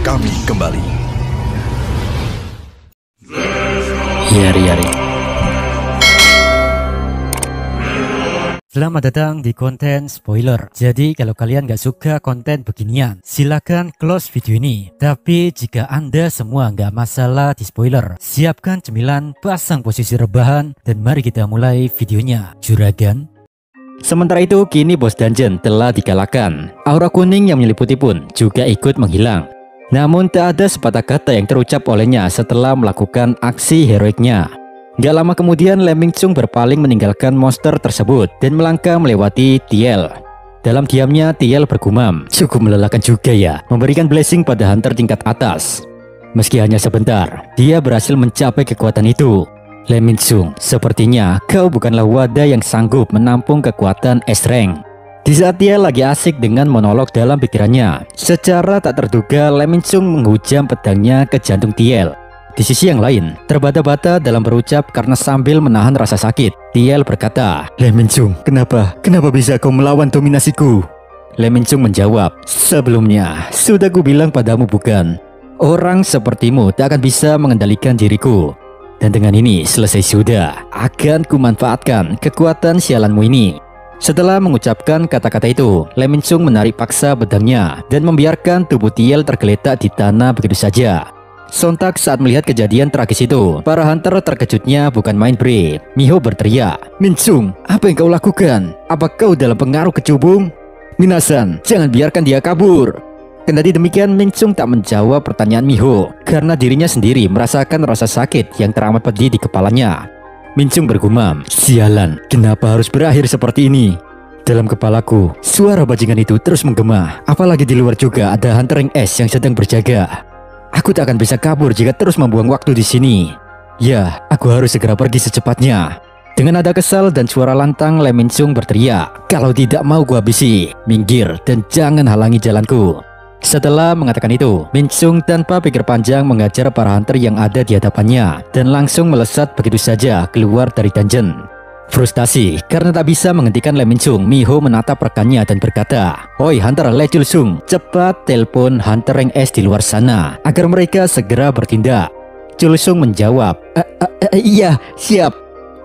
kami kembali. Yari. Selamat datang di konten spoiler. Jadi kalau kalian gak suka konten beginian, silakan close video ini. Tapi jika anda semua gak masalah di spoiler, siapkan cemilan, pasang posisi rebahan, dan mari kita mulai videonya. Juragan. Sementara itu kini bos dungeon telah dikalahkan. Aura kuning yang menyeliputi pun juga ikut menghilang. Namun tak ada sepatah kata yang terucap olehnya setelah melakukan aksi heroiknya. Gak lama kemudian Lee Ming-chung berpaling meninggalkan monster tersebut dan melangkah melewati Thiel. Dalam diamnya Thiel bergumam, cukup melelahkan juga ya memberikan blessing pada hunter tingkat atas. Meski hanya sebentar, dia berhasil mencapai kekuatan itu. Lee Ming-chung, sepertinya kau bukanlah wadah yang sanggup menampung kekuatan S-Rank. Di saat dia lagi asik dengan monolog dalam pikirannya, secara tak terduga Lee Ming-chung menghujam pedangnya ke jantung Thiel. Di sisi yang lain, terbata-bata dalam berucap karena sambil menahan rasa sakit. Thiel berkata, "Lee Ming-chung, kenapa bisa kau melawan dominasiku?" Lee Ming-chung menjawab, "Sebelumnya, sudah ku bilang padamu bukan? Orang sepertimu tak akan bisa mengendalikan diriku. Dan dengan ini selesai sudah, akan ku manfaatkan kekuatan sialanmu ini." Setelah mengucapkan kata-kata itu, Lee Ming-chung menarik paksa pedangnya dan membiarkan tubuh Thiel tergeletak di tanah begitu saja. Sontak saat melihat kejadian tragis itu, para hunter terkejutnya bukan main bre. Miho berteriak, "Ming-chung, apa yang kau lakukan? Apa kau dalam pengaruh kecubung? Minasan, jangan biarkan dia kabur." Kendati demikian, Ming-chung tak menjawab pertanyaan Miho karena dirinya sendiri merasakan rasa sakit yang teramat pedih di kepalanya. Ming-chung bergumam, "Sialan, kenapa harus berakhir seperti ini?" Dalam kepalaku, suara bajingan itu terus menggema. Apalagi di luar juga ada hunter rank S yang sedang berjaga. Aku tak akan bisa kabur jika terus membuang waktu di sini. Ya, aku harus segera pergi secepatnya. Dengan nada kesal dan suara lantang, Lee Ming-chung berteriak, "Kalau tidak mau gua habisi, minggir dan jangan halangi jalanku." Setelah mengatakan itu, Ming-chung tanpa pikir panjang mengajar para hunter yang ada di hadapannya dan langsung melesat begitu saja keluar dari dungeon. Frustasi karena tak bisa menghentikan Lee Ming-chung, Miho menatap rekannya dan berkata, "Oi Hunter Lee Chul-sung, cepat telepon Hunter rank S di luar sana agar mereka segera bertindak." Chul-sung menjawab, "Iya, siap."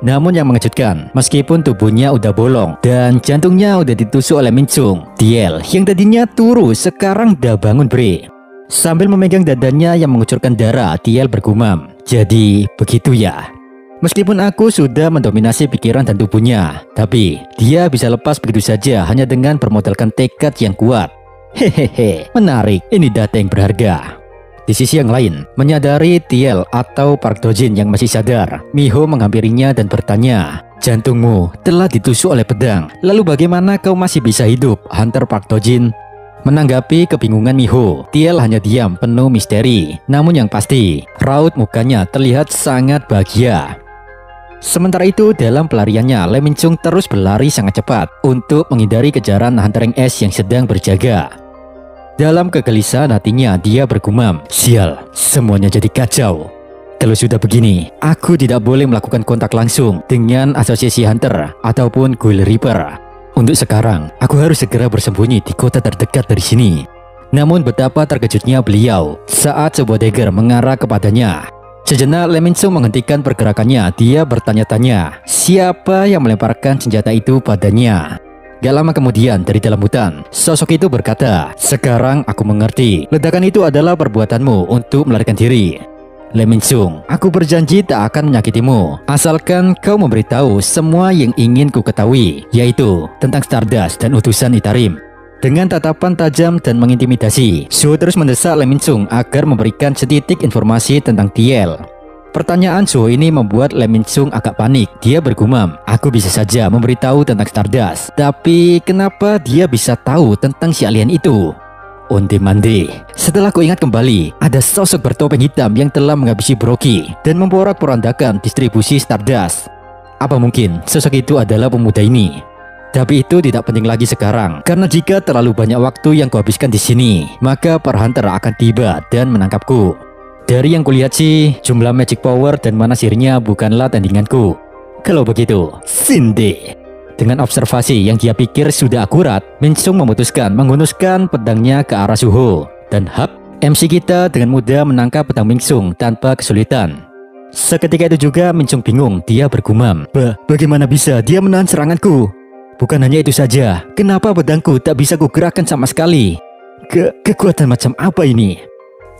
Namun yang mengejutkan, meskipun tubuhnya udah bolong dan jantungnya udah ditusuk oleh Ming-chung, Thiel yang tadinya turu sekarang udah bangun bre. Sambil memegang dadanya yang mengucurkan darah, Thiel bergumam, "Jadi begitu ya. Meskipun aku sudah mendominasi pikiran dan tubuhnya, tapi dia bisa lepas begitu saja hanya dengan bermodalkan tekad yang kuat. Hehehe, menarik, ini data yang berharga." Di sisi yang lain, menyadari Thiel atau Park Do-jin yang masih sadar, Miho menghampirinya dan bertanya, "Jantungmu telah ditusuk oleh pedang, lalu bagaimana kau masih bisa hidup, Hunter Park Do-jin?" Menanggapi kebingungan Miho, Thiel hanya diam penuh misteri. Namun yang pasti, raut mukanya terlihat sangat bahagia. Sementara itu dalam pelariannya, Lee Ming-chung terus berlari sangat cepat untuk menghindari kejaran hunter rank S yang sedang berjaga. Dalam kegelisahan hatinya dia bergumam, "Sial, semuanya jadi kacau. Kalau sudah begini, aku tidak boleh melakukan kontak langsung dengan asosiasi hunter ataupun Ghoul Reaper. Untuk sekarang, aku harus segera bersembunyi di kota terdekat dari sini." Namun betapa terkejutnya beliau saat sebuah dagger mengarah kepadanya. Sejenak Lee Ming-chung menghentikan pergerakannya. Dia bertanya-tanya, siapa yang melemparkan senjata itu padanya. Gak lama kemudian dari dalam hutan, sosok itu berkata, "Sekarang aku mengerti. Ledakan itu adalah perbuatanmu untuk melarikan diri. Lee Ming-chung, aku berjanji tak akan menyakitimu, asalkan kau memberitahu semua yang ingin ku ketahui, yaitu tentang Stardust dan utusan Itarim." Dengan tatapan tajam dan mengintimidasi, Shu terus mendesak Lee Ming-chung agar memberikan setitik informasi tentang Thiel. Pertanyaan Shu ini membuat Lee Ming-chung agak panik. Dia bergumam, "Aku bisa saja memberitahu tentang Stardust, tapi kenapa dia bisa tahu tentang si alien itu?" Onde-mande, setelah ku ingat kembali, ada sosok bertopeng hitam yang telah menghabisi Brogy dan memporak-porandakan distribusi Stardust. Apa mungkin sosok itu adalah pemuda ini? Tapi itu tidak penting lagi sekarang, karena jika terlalu banyak waktu yang kuhabiskan di sini, maka para hunter akan tiba dan menangkapku. Dari yang kulihat sih, jumlah magic power dan mana sihirnya bukanlah tandinganku. Kalau begitu, Sinde. Dengan observasi yang dia pikir sudah akurat, Ming-chung memutuskan menghunuskan pedangnya ke arah Suho. Dan hap, MC kita dengan mudah menangkap pedang Ming Sung tanpa kesulitan. Seketika itu juga Min Sung bingung, dia bergumam, bagaimana bisa dia menahan seranganku? Bukan hanya itu saja, kenapa pedangku tak bisa kugerakkan sama sekali? Kekuatan macam apa ini?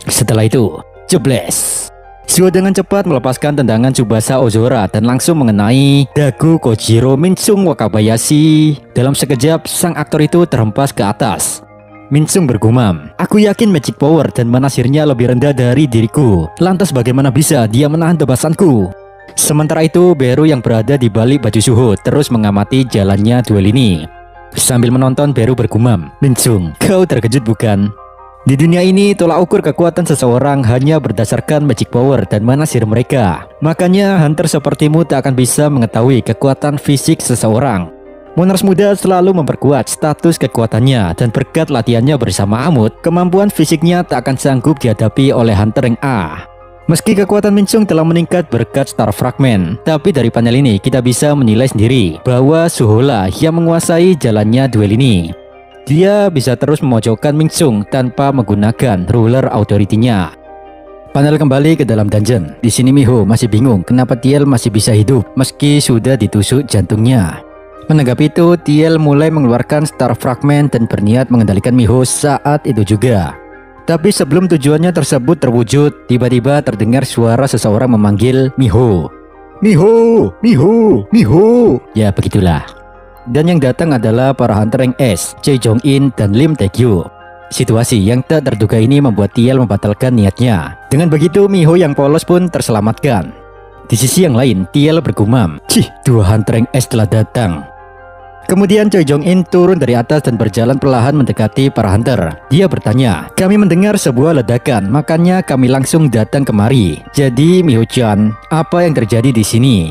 Setelah itu, jebles. Suo dengan cepat melepaskan tendangan Tsubasa Ozora dan langsung mengenai dagu Kojiro Min Sung Wakabayashi. Dalam sekejap, sang aktor itu terhempas ke atas. Min Sung bergumam, aku yakin magic power dan manasirnya lebih rendah dari diriku. Lantas bagaimana bisa dia menahan tebasanku? Sementara itu, Beru yang berada di balik baju Suho terus mengamati jalannya duel ini. Sambil menonton, Beru bergumam, Min Sung, kau terkejut bukan? Di dunia ini, tolak ukur kekuatan seseorang hanya berdasarkan magic power dan manasir mereka. Makanya, hunter sepertimu tak akan bisa mengetahui kekuatan fisik seseorang. Monars muda selalu memperkuat status kekuatannya, dan berkat latihannya bersama Amut, kemampuan fisiknya tak akan sanggup dihadapi oleh hunter rank A. Meski kekuatan Min Sung telah meningkat berkat Star Fragment, tapi dari panel ini kita bisa menilai sendiri bahwa Suhola yang menguasai jalannya duel ini. Dia bisa terus memojokkan Min Sung tanpa menggunakan ruler authority-nya. Panel kembali ke dalam dungeon. Di sini Miho masih bingung kenapa Tiel masih bisa hidup meski sudah ditusuk jantungnya. Menanggapi itu, Tiel mulai mengeluarkan Star Fragment dan berniat mengendalikan Miho saat itu juga. Tapi sebelum tujuannya tersebut terwujud, tiba-tiba terdengar suara seseorang memanggil Miho. Miho, Miho, Miho. Ya begitulah. Dan yang datang adalah para hunter rank S, Choi Jong In dan Lim Tae-kyu. Situasi yang tak terduga ini membuat Tiel membatalkan niatnya. Dengan begitu, Miho yang polos pun terselamatkan. Di sisi yang lain, Tiel bergumam, "Cih, dua hunter rank S telah datang." Kemudian Choi Jong In turun dari atas dan berjalan perlahan mendekati para hunter. Dia bertanya, "Kami mendengar sebuah ledakan, makanya kami langsung datang kemari. Jadi, Miho-chan, apa yang terjadi di sini?"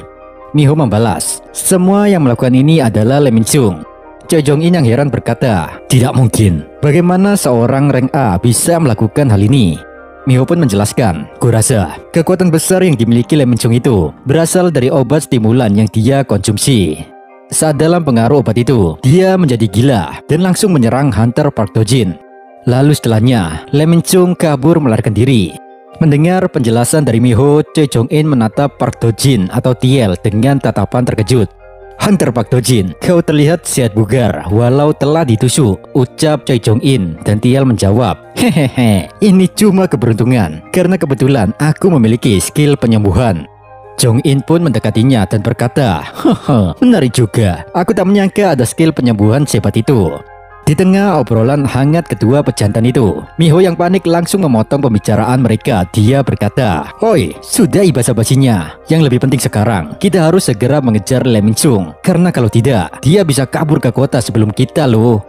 Miho membalas, "Semua yang melakukan ini adalah Lee Min Sung." Choi Jong In yang heran berkata, "Tidak mungkin. Bagaimana seorang rank A bisa melakukan hal ini?" Miho pun menjelaskan, "Kurasa kekuatan besar yang dimiliki Lee Min Sung itu berasal dari obat stimulan yang dia konsumsi. Saat dalam pengaruh obat itu, dia menjadi gila dan langsung menyerang hunter Park Do-jin. Lalu setelahnya, Lee Min Sung kabur melarikan diri." Mendengar penjelasan dari Miho, Choi Jong In menatap Park Do-jin atau Tiel dengan tatapan terkejut. "Hunter Park Do-jin, kau terlihat sehat bugar walau telah ditusuk," ucap Choi Jong In, dan Tiel menjawab, "Hehehe, ini cuma keberuntungan karena kebetulan aku memiliki skill penyembuhan." Jong In pun mendekatinya dan berkata, "Haha, menarik juga. Aku tak menyangka ada skill penyembuhan sehebat itu." Di tengah obrolan hangat kedua pejantan itu, Miho yang panik langsung memotong pembicaraan mereka. Dia berkata, "Oi, sudah basa-basinya. Yang lebih penting sekarang, kita harus segera mengejar Lee Min Sung. Karena kalau tidak, dia bisa kabur ke kota sebelum kita loh."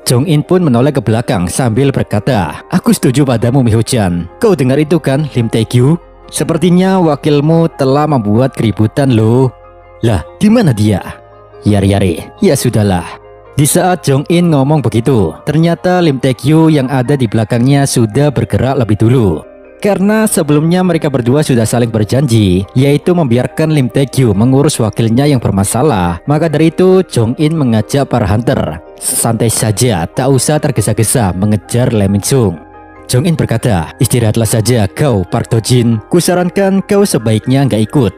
Jong In pun menoleh ke belakang sambil berkata, "Aku setuju padamu Miho-chan. Kau dengar itu kan, Lim Tae-kyu? Sepertinya wakilmu telah membuat keributan loh." "Lah, di mana dia?" "Yari-yari, ya sudahlah." Di saat Jong In ngomong begitu, ternyata Lim Tae-kyu yang ada di belakangnya sudah bergerak lebih dulu. Karena sebelumnya mereka berdua sudah saling berjanji, yaitu membiarkan Lim Tae-kyu mengurus wakilnya yang bermasalah. Maka dari itu, Jong In mengajak para hunter, "Santai saja, tak usah tergesa-gesa mengejar Lee Min Sung." Jong In berkata, "Istirahatlah saja kau Park Do-jin. Kusarankan kau sebaiknya nggak ikut."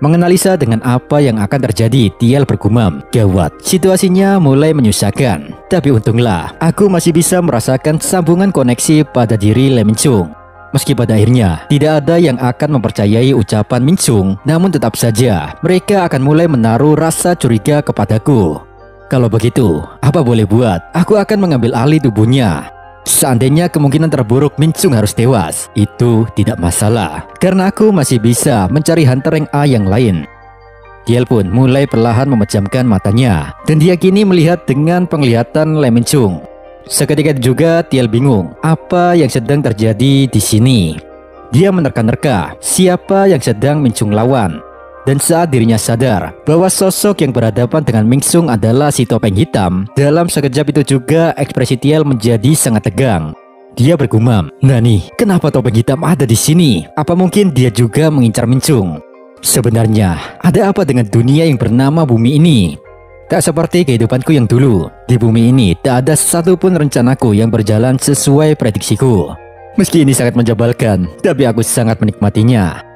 Menganalisa dengan apa yang akan terjadi, Tiel bergumam, "Gawat, situasinya mulai menyusahkan. Tapi untunglah, aku masih bisa merasakan sambungan koneksi pada diri Lee Min Sung. Meski pada akhirnya tidak ada yang akan mempercayai ucapan Min Sung, namun tetap saja mereka akan mulai menaruh rasa curiga kepadaku. Kalau begitu, apa boleh buat? Aku akan mengambil alih tubuhnya. Seandainya kemungkinan terburuk Min Sung harus tewas, itu tidak masalah, karena aku masih bisa mencari hunter rank A yang lain." Tiel pun mulai perlahan memejamkan matanya, dan dia kini melihat dengan penglihatan Lee Min Sung. Seketika itu juga Tiel bingung apa yang sedang terjadi di sini. Dia menerka-nerka siapa yang sedang Min Sung lawan. Dan saat dirinya sadar bahwa sosok yang berhadapan dengan Min Sung adalah si topeng hitam, dalam sekejap itu juga ekspresi Tiel menjadi sangat tegang. Dia bergumam, "Nani, kenapa topeng hitam ada di sini? Apa mungkin dia juga mengincar Min Sung? Sebenarnya, ada apa dengan dunia yang bernama bumi ini? Tak seperti kehidupanku yang dulu. Di bumi ini tak ada satupun rencanaku yang berjalan sesuai prediksiku. Meski ini sangat menjebalkan, tapi aku sangat menikmatinya.